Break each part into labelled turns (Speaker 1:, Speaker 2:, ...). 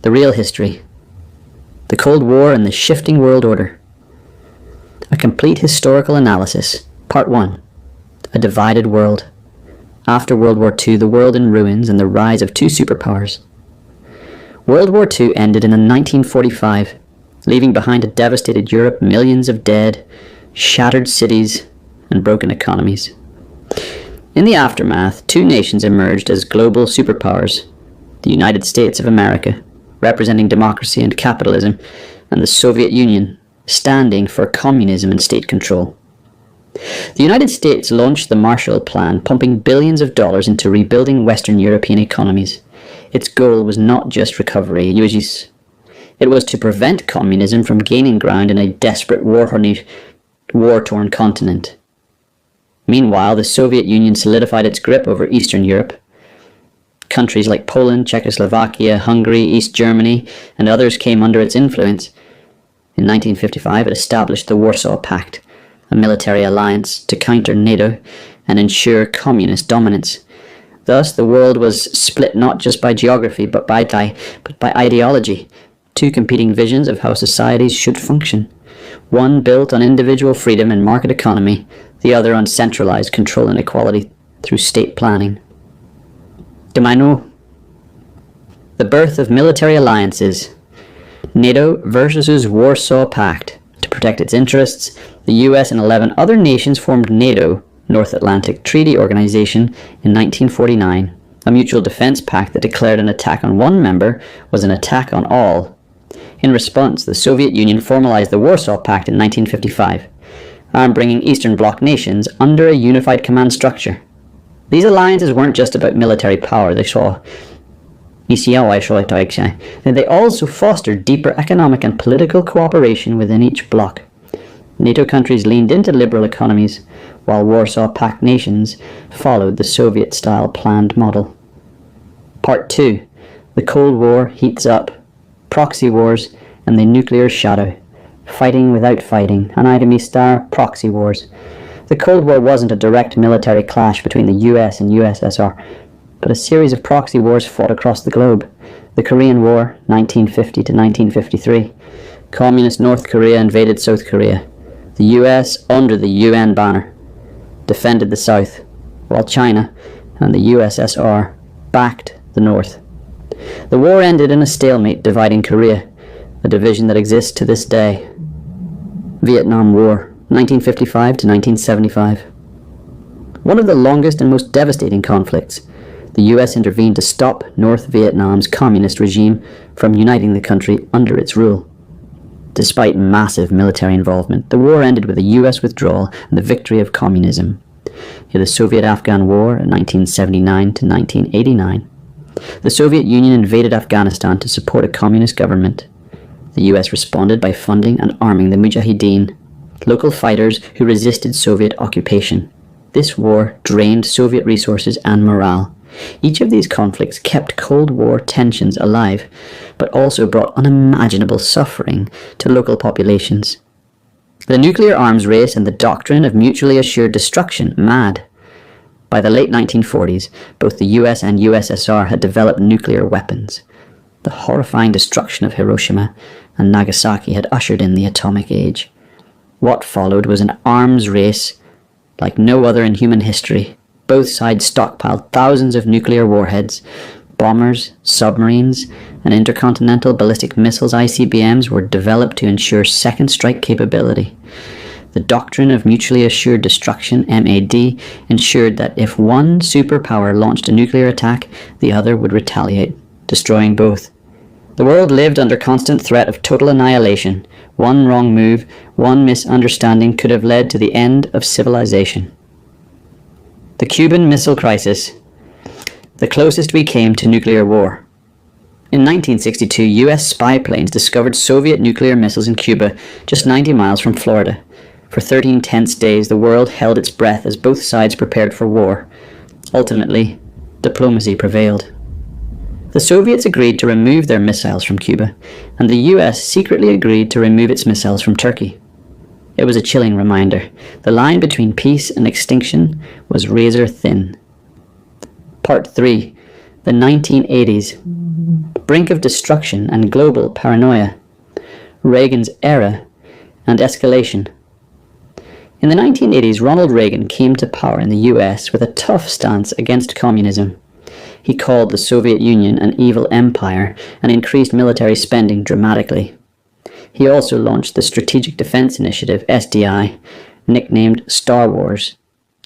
Speaker 1: The real history. The Cold War and the shifting world order. A complete historical analysis. Part 1. A divided world. After World War II, the world in ruins and the rise of two superpowers. World War II ended in 1945, leaving behind a devastated Europe, millions of dead, shattered cities, and broken economies. In the aftermath, two nations emerged as global superpowers: the United States of America, representing democracy and capitalism, and the Soviet Union, standing for communism and state control. The United States launched the Marshall Plan, pumping billions of dollars into rebuilding Western European economies. Its goal was not just recovery, it was to prevent communism from gaining ground in a desperate war-torn continent. Meanwhile, the Soviet Union solidified its grip over Eastern Europe. Countries like Poland, Czechoslovakia, Hungary, East Germany, and others came under its influence. In 1955, it established the Warsaw Pact, a military alliance to counter NATO and ensure communist dominance. Thus, the world was split not just by geography, but by ideology, two competing visions of how societies should function. One built on individual freedom and market economy, the other on centralized control and equality through state planning. The birth of military alliances. NATO versus Warsaw Pact. To protect its interests, the US and 11 other nations formed NATO, North Atlantic Treaty Organization, in 1949, a mutual defense pact that declared an attack on one member was an attack on all. In response, the Soviet Union formalized the Warsaw Pact in 1955, bringing Eastern Bloc nations under a unified command structure. These alliances weren't just about military power, they also fostered deeper economic and political cooperation within each bloc. NATO countries leaned into liberal economies, while Warsaw Pact nations followed the Soviet-style planned model. Part 2. The Cold War heats up. Proxy wars and the nuclear shadow. Fighting without fighting. Proxy wars. The Cold War wasn't a direct military clash between the US and USSR, but a series of proxy wars fought across the globe. The Korean War, 1950 to 1953. Communist North Korea invaded South Korea. The US, under the UN banner, defended the South, while China and the USSR backed the North. The war ended in a stalemate dividing Korea, a division that exists to this day. Vietnam War, 1955 to 1975. One of the longest and most devastating conflicts. The US intervened to stop North Vietnam's communist regime from uniting the country under its rule. Despite massive military involvement, the war ended with a US withdrawal and the victory of communism. The Soviet-Afghan War in 1979 to 1989. The Soviet Union invaded Afghanistan to support a communist government. The US responded by funding and arming the Mujahideen, local fighters who resisted Soviet occupation. This war drained Soviet resources and morale. Each of these conflicts kept Cold War tensions alive, but also brought unimaginable suffering to local populations. The nuclear arms race and the doctrine of mutually assured destruction, mad. By the late 1940s, both the US and USSR had developed nuclear weapons. The horrifying destruction of Hiroshima and Nagasaki had ushered in the atomic age. What followed was an arms race like no other in human history. Both sides stockpiled thousands of nuclear warheads. Bombers, submarines, and intercontinental ballistic missiles ICBMs were developed to ensure second strike capability. The doctrine of mutually assured destruction, MAD, ensured that if one superpower launched a nuclear attack, the other would retaliate, destroying both. The world lived under constant threat of total annihilation. One wrong move, one misunderstanding could have led to the end of civilization. The Cuban Missile Crisis. The closest we came to nuclear war. In 1962, US spy planes discovered Soviet nuclear missiles in Cuba, just 90 miles from Florida. For 13 tense days, the world held its breath as both sides prepared for war. Ultimately, diplomacy prevailed. The Soviets agreed to remove their missiles from Cuba, and the US secretly agreed to remove its missiles from Turkey. It was a chilling reminder. The line between peace and extinction was razor thin. Part 3. The 1980s, brink of destruction and global paranoia. Reagan's era and escalation. In the 1980s, Ronald Reagan came to power in the US with a tough stance against communism. He called the Soviet Union an evil empire and increased military spending dramatically. He also launched the Strategic Defense Initiative, SDI, nicknamed Star Wars,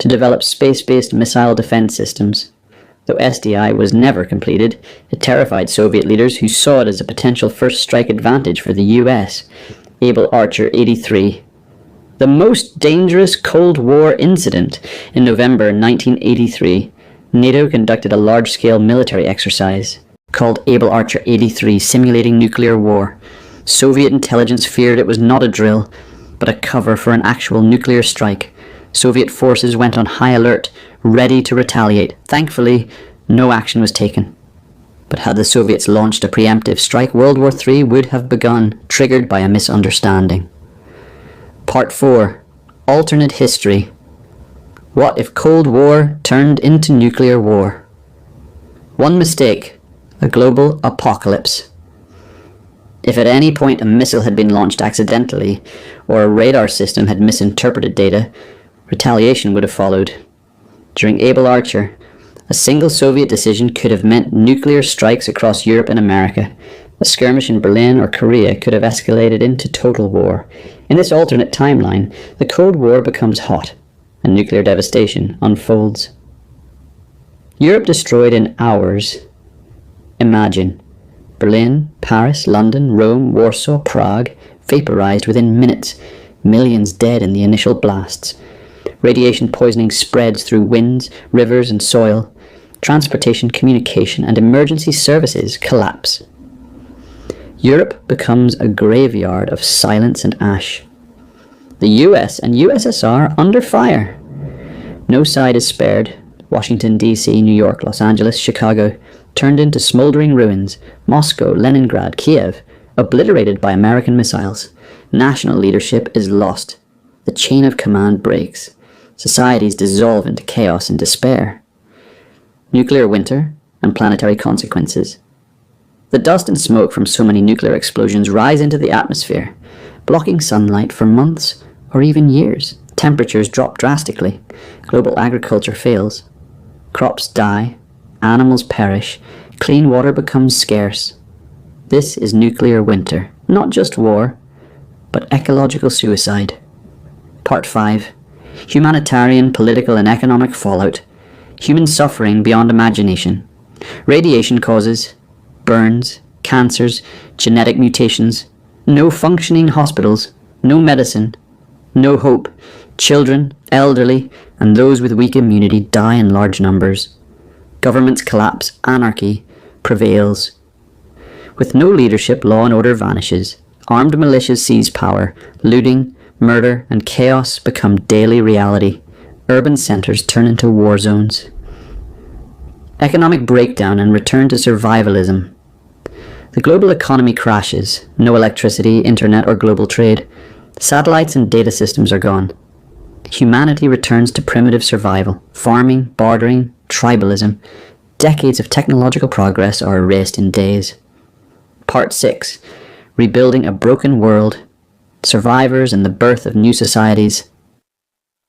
Speaker 1: to develop space-based missile defense systems. Though SDI was never completed, it terrified Soviet leaders who saw it as a potential first strike advantage for the US. Able Archer 83. The most dangerous Cold War incident. In November 1983, NATO conducted a large-scale military exercise called Able Archer 83, simulating nuclear war. Soviet intelligence feared it was not a drill, but a cover for an actual nuclear strike. Soviet forces went on high alert, ready to retaliate. Thankfully, no action was taken. But had the Soviets launched a preemptive strike, World War III would have begun, triggered by a misunderstanding. Part 4. Alternate History. What if Cold War turned into nuclear war? One mistake. A global apocalypse. If at any point a missile had been launched accidentally, or a radar system had misinterpreted data, retaliation would have followed. During Able Archer, a single Soviet decision could have meant nuclear strikes across Europe and America. A skirmish in Berlin or Korea could have escalated into total war. In this alternate timeline, the Cold War becomes hot, and nuclear devastation unfolds. Europe destroyed in hours. Imagine Berlin, Paris, London, Rome, Warsaw, Prague, vaporized within minutes, millions dead in the initial blasts. Radiation poisoning spreads through winds, rivers, and soil. Transportation, communication, and emergency services collapse. Europe becomes a graveyard of silence and ash. The US and USSR under fire. No side is spared. Washington, D.C., New York, Los Angeles, Chicago, turned into smoldering ruins. Moscow, Leningrad, Kiev, obliterated by American missiles. National leadership is lost. The chain of command breaks. Societies dissolve into chaos and despair. Nuclear winter and planetary consequences. The dust and smoke from so many nuclear explosions rise into the atmosphere, blocking sunlight for months or even years. Temperatures drop drastically. Global agriculture fails. Crops die. Animals perish. Clean water becomes scarce. This is nuclear winter. Not just war, but ecological suicide. Part 5. Humanitarian, political, and economic fallout. Human suffering beyond imagination. Radiation causes burns, cancers, genetic mutations. No functioning hospitals. No medicine. No hope. Children, elderly, and those with weak immunity die in large numbers. Governments collapse. Anarchy prevails. With no leadership, law and order vanishes. Armed militias seize power. Looting, murder, and chaos become daily reality. Urban centers turn into war zones. Economic breakdown and return to survivalism. The global economy crashes. No electricity, internet, or global trade. Satellites and data systems are gone. Humanity returns to primitive survival. Farming, bartering, tribalism. Decades of technological progress are erased in days. Part 6. Rebuilding a broken world. Survivors and the birth of new societies.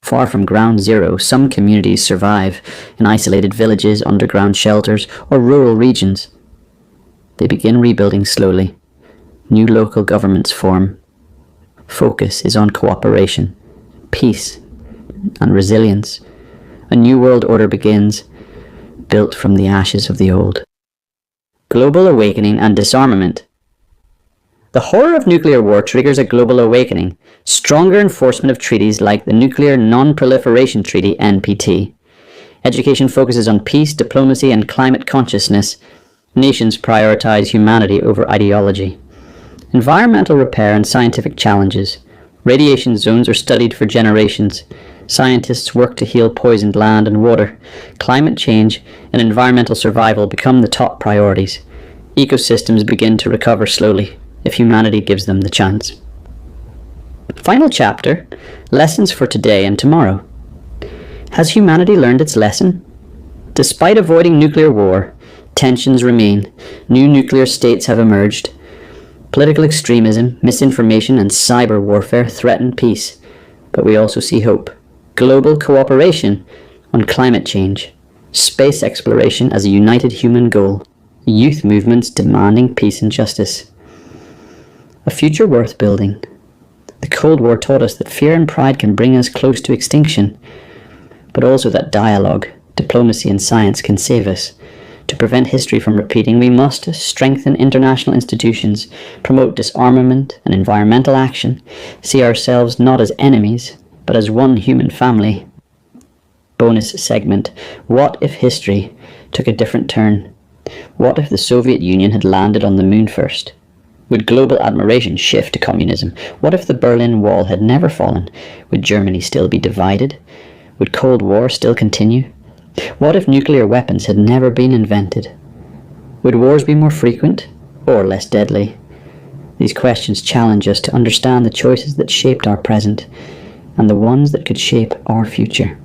Speaker 1: Far from ground zero, some communities survive in isolated villages, underground shelters, or rural regions. They begin rebuilding slowly. New local governments form. Focus is on cooperation, peace, and resilience. A new world order begins, built from the ashes of the old. Global awakening and disarmament. The horror of nuclear war triggers a global awakening, stronger enforcement of treaties like the Nuclear Non-Proliferation Treaty, NPT. Education focuses on peace, diplomacy, and climate consciousness. Nations prioritize humanity over ideology. Environmental repair and scientific challenges. Radiation zones are studied for generations. Scientists work to heal poisoned land and water. Climate change and environmental survival become the top priorities. Ecosystems begin to recover slowly, if humanity gives them the chance. Final chapter, lessons for today and tomorrow. Has humanity learned its lesson? Despite avoiding nuclear war, Tensions remain. New nuclear states have emerged. Political extremism, misinformation, and cyber warfare threaten peace. But we also see hope. Global cooperation on climate change. Space exploration as a united human goal. Youth movements demanding peace and justice. A future worth building. The Cold War taught us that fear and pride can bring us close to extinction, but also that dialogue, diplomacy, and science can save us. To prevent history from repeating, we must strengthen international institutions, promote disarmament and environmental action, see ourselves not as enemies, but as one human family. Bonus segment. What if history took a different turn? What if the Soviet Union had landed on the moon first? Would global admiration shift to communism? What if the Berlin Wall had never fallen? Would Germany still be divided? Would Cold War still continue? What if nuclear weapons had never been invented? Would wars be more frequent or less deadly? These questions challenge us to understand the choices that shaped our present and the ones that could shape our future.